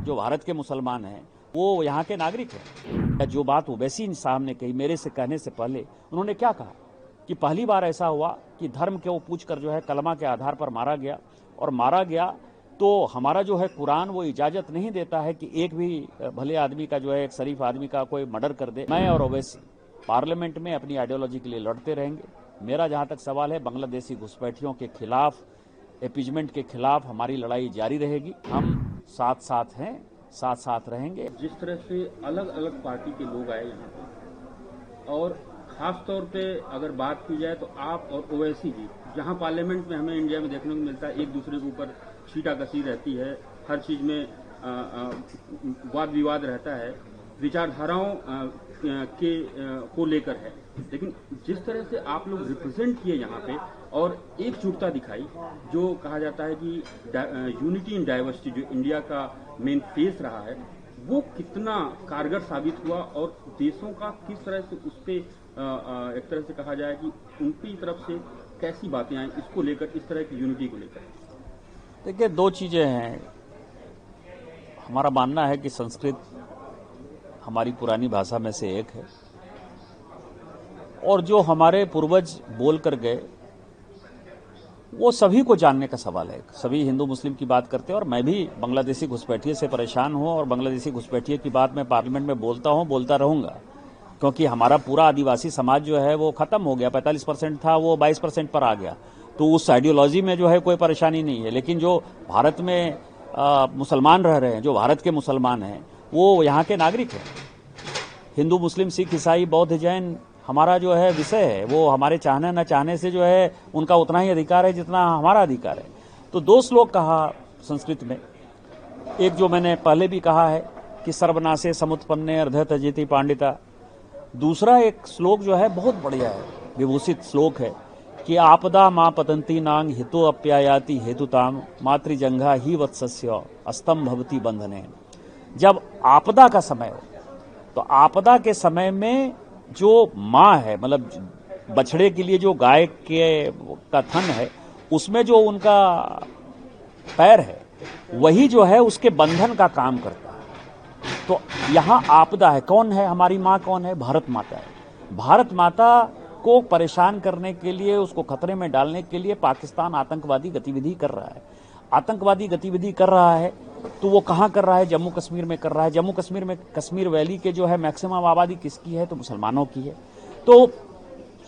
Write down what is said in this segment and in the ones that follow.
जो भारत के मुसलमान हैं वो यहाँ के नागरिक हैं। जो बात ओवैसी साहब ने कही मेरे से कहने से पहले, उन्होंने क्या कहा कि पहली बार ऐसा हुआ कि धर्म के वो पूछकर जो है कलमा के आधार पर मारा गया, और मारा गया तो हमारा जो है कुरान वो इजाजत नहीं देता है कि एक भी भले आदमी का जो है, एक शरीफ आदमी का कोई मर्डर कर दे। मैं और ओवैसी पार्लियामेंट में अपनी आइडियोलॉजी के लिए लड़ते रहेंगे। मेरा जहां तक सवाल है, बांग्लादेशी घुसपैठियों के खिलाफ, एपीजमेंट के खिलाफ हमारी लड़ाई जारी रहेगी। हम साथ साथ हैं, साथ साथ रहेंगे। जिस तरह से अलग अलग पार्टी के लोग आए यहाँ पे, और खास तौर पे अगर बात की जाए तो आप और ओवैसी जी, जहाँ पार्लियामेंट में हमें इंडिया में देखने को मिलता है एक दूसरे के ऊपर छीटाकशी रहती है, हर चीज में वाद विवाद रहता है, विचारधाराओं को लेकर है, लेकिन जिस तरह से आप लोग रिप्रेजेंट किए यहाँ पे और एकजुटता दिखाई, जो कहा जाता है कि यूनिटी इन डाइवर्सिटी जो इंडिया का मेन फेस रहा है, वो कितना कारगर साबित हुआ और देशों का किस तरह से उस पर एक तरह से कहा जाए कि उनकी तरफ से कैसी बातें आई इसको लेकर, इस तरह की यूनिटी को लेकर। देखिए, दो चीजें हैं। हमारा मानना है कि संस्कृत हमारी पुरानी भाषा में से एक है, और जो हमारे पूर्वज बोल कर गए वो सभी को जानने का सवाल है। सभी हिंदू मुस्लिम की बात करते हैं, और मैं भी बांग्लादेशी घुसपैठिए से परेशान हूं, और बांग्लादेशी घुसपैठिए की बात मैं पार्लियामेंट में बोलता हूं, बोलता रहूंगा, क्योंकि हमारा पूरा आदिवासी समाज जो है वो खत्म हो गया। 45% था, वो 22% पर आ गया। तो उस आइडियोलॉजी में जो है कोई परेशानी नहीं है। लेकिन जो भारत में मुसलमान रह रहे हैं, जो भारत के मुसलमान हैं, वो यहाँ के नागरिक हैं। हिंदू मुस्लिम सिख ईसाई बौद्ध जैन हमारा जो है विषय है, वो हमारे चाहने न चाहने से जो है उनका उतना ही अधिकार है जितना हमारा अधिकार है। तो दो श्लोक कहा संस्कृत में, एक जो मैंने पहले भी कहा है कि सर्वनाशे समुत्पन्ने अर्ध तजेति पांडिता। दूसरा एक श्लोक जो है बहुत बढ़िया है, विभूषित श्लोक है कि आपदा मां पतंती नांग हितो अप्यायाति हेतुताम मातृजंघा ही वत्सस्य अस्तम भवती बंधने। जब आपदा का समय हो, तो आपदा के समय में जो माँ है, मतलब बछड़े के लिए जो गाय के का थन है, उसमें जो उनका पैर है, वही जो है उसके बंधन का काम करता है। तो यहाँ आपदा है, कौन है हमारी माँ, कौन है? भारत माता है। भारत माता को परेशान करने के लिए, उसको खतरे में डालने के लिए पाकिस्तान आतंकवादी गतिविधि कर रहा है। आतंकवादी गतिविधि कर रहा है तो वो कहां कर रहा है? जम्मू कश्मीर में कर रहा है। जम्मू कश्मीर में, कश्मीर वैली के जो है मैक्सिमम आबादी किसकी है? तो मुसलमानों की है। तो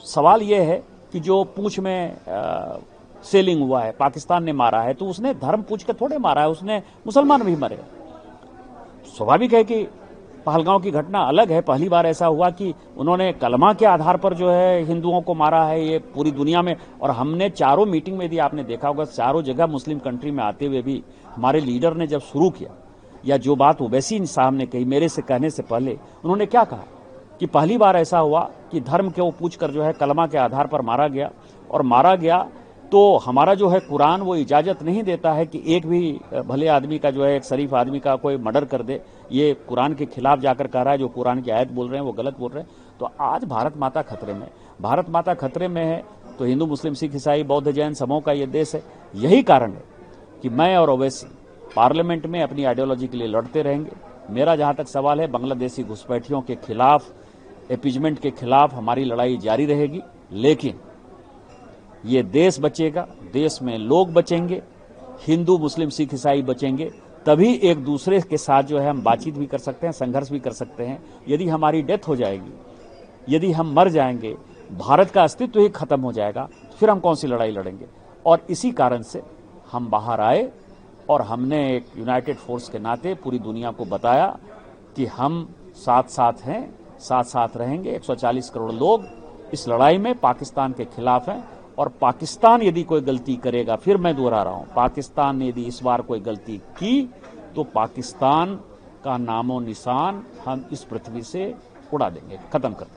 सवाल ये है कि जो पूंछ में सेलिंग हुआ है, पाकिस्तान ने मारा है, तो उसने धर्म पूछ के थोड़े मारा है, उसने मुसलमान भी मरे। स्वाभाविक है कि पहलगांव की घटना अलग है। पहली बार ऐसा हुआ कि उन्होंने कलमा के आधार पर जो है हिंदुओं को मारा है, ये पूरी दुनिया में। और हमने चारों मीटिंग में, यदि आपने देखा होगा, चारों जगह मुस्लिम कंट्री में आते हुए भी हमारे लीडर ने जब शुरू किया, या जो बात ओवैसी साहब ने कही मेरे से कहने से पहले, उन्होंने क्या कहा कि पहली बार ऐसा हुआ कि धर्म के वो पूछकर जो है कलमा के आधार पर मारा गया, और मारा गया तो हमारा जो है कुरान वो इजाजत नहीं देता है कि एक भी भले आदमी का जो है, एक शरीफ आदमी का कोई मर्डर कर दे। ये कुरान के खिलाफ जाकर कह रहा है। जो कुरान की आयत बोल रहे हैं वो गलत बोल रहे हैं। तो आज भारत माता खतरे में, भारत माता खतरे में है, तो हिंदू मुस्लिम सिख ईसाई बौद्ध जैन सबों का ये देश है। यही कारण है कि मैं और ओवैसी पार्लियामेंट में अपनी आइडियोलॉजी के लिए लड़ते रहेंगे। मेरा जहां तक सवाल है, बांग्लादेशी घुसपैठियों के खिलाफ, एपीजमेंट के खिलाफ हमारी लड़ाई जारी रहेगी। लेकिन ये देश बचेगा, देश में लोग बचेंगे, हिंदू मुस्लिम सिख ईसाई बचेंगे, तभी एक दूसरे के साथ जो है हम बातचीत भी कर सकते हैं, संघर्ष भी कर सकते हैं। यदि हमारी डेथ हो जाएगी, यदि हम मर जाएंगे, भारत का अस्तित्व ही खत्म हो जाएगा, फिर हम कौन सी लड़ाई लड़ेंगे? और इसी कारण से हम बाहर आए, और हमने एक यूनाइटेड फोर्स के नाते पूरी दुनिया को बताया कि हम साथ साथ हैं, साथ साथ रहेंगे। 140 करोड़ लोग इस लड़ाई में पाकिस्तान के खिलाफ हैं, और पाकिस्तान यदि कोई गलती करेगा, फिर मैं दोहरा रहा हूं, पाकिस्तान ने यदि इस बार कोई गलती की तो पाकिस्तान का नामो निशान हम इस पृथ्वी से उड़ा देंगे, खत्म कर देंगे।